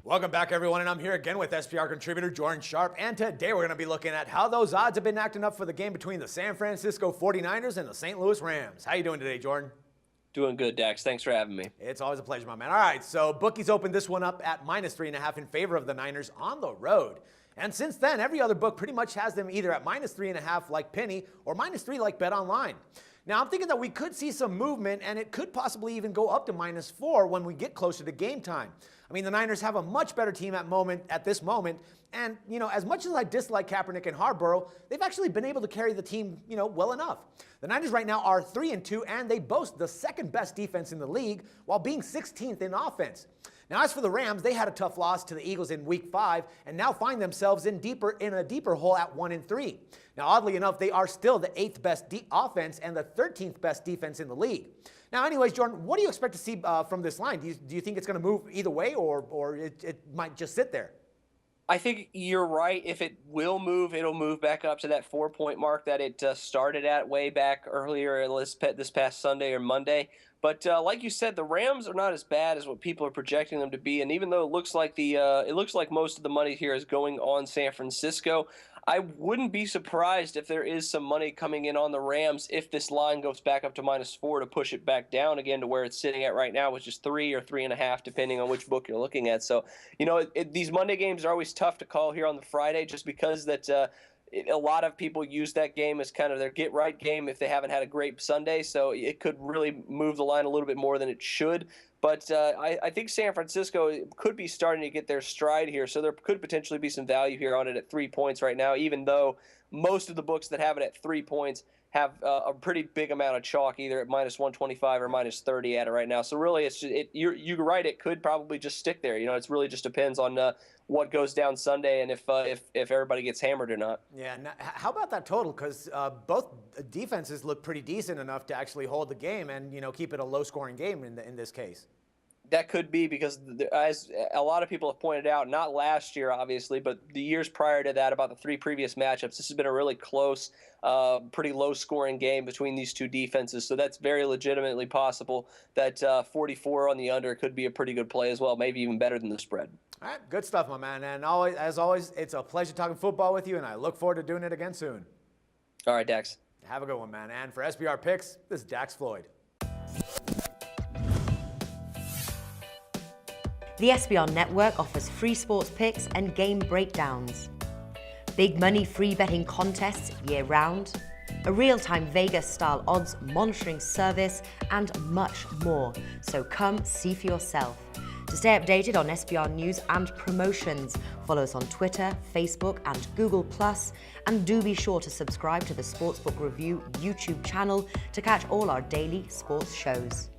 Welcome back, everyone, and I'm here again with SPR contributor Jordan Sharp, and today we're going to be looking at how those odds have been acting up for the game between the San Francisco 49ers and the St. Louis Rams. How you doing today, Jordan? Doing good, Dax. Thanks for having me. It's always a pleasure, my man. All right, so bookies opened this one up at -3.5 in favor of the Niners on the road. And since then, every other book pretty much has them either at -3.5 like Penny or -3 like Bet Online. Now, I'm thinking that we could see some movement, and it could possibly even go up to -4 when we get closer to game time. I mean, the Niners have a much better team at this moment, and, as much as I dislike Kaepernick and Harborough, they've actually been able to carry the team, well enough. The Niners right now are 3-2, and they boast the second best defense in the league while being 16th in offense. Now, as for the Rams, they had a tough loss to the Eagles in Week 5 and now find themselves in a deeper hole at 1-3. Now, oddly enough, they are still the 8th best offense and the 13th best defense in the league. Now, anyways, Jordan, what do you expect to see from this line? Do you think it's going to move either way, or it might just sit there? I think you're right. If it will move, it'll move back up to that 4-point mark that it started at way back earlier this past Sunday or Monday. But like you said, the Rams are not as bad as what people are projecting them to be. And even though it looks like most of the money here is going on San Francisco, I wouldn't be surprised if there is some money coming in on the Rams if this line goes back up to -4 to push it back down again to where it's sitting at right now, which is 3 or 3.5, depending on which book you're looking at. So, these Monday games are always tough to call here on the Friday just because that a lot of people use that game as kind of their get-right game if they haven't had a great Sunday. So it could really move the line a little bit more than it should. But I think San Francisco could be starting to get their stride here, so there could potentially be some value here on it at 3 points right now, even though most of the books that have it at 3 points have a pretty big amount of chalk, either at -125 or -30 at it right now. So really, you're right. It could probably just stick there. It really just depends on what goes down Sunday and if everybody gets hammered or not. Yeah. Now, how about that total? Because both defenses look pretty decent enough to actually hold the game and keep it a low-scoring game in this case. That could be because, as a lot of people have pointed out, not last year, obviously, but the years prior to that, about the 3 previous matchups, this has been a really close, pretty low-scoring game between these two defenses. So that's very legitimately possible that 44 on the under could be a pretty good play as well, maybe even better than the spread. All right, good stuff, my man. And as always, it's a pleasure talking football with you, and I look forward to doing it again soon. All right, Dax. Have a good one, man. And for SBR Picks, this is Dax Floyd. The SBR Network offers free sports picks and game breakdowns, big money free betting contests year-round, a real-time Vegas-style odds monitoring service, and much more. So come see for yourself. To stay updated on SBR news and promotions, follow us on Twitter, Facebook, and Google+, and do be sure to subscribe to the Sportsbook Review YouTube channel to catch all our daily sports shows.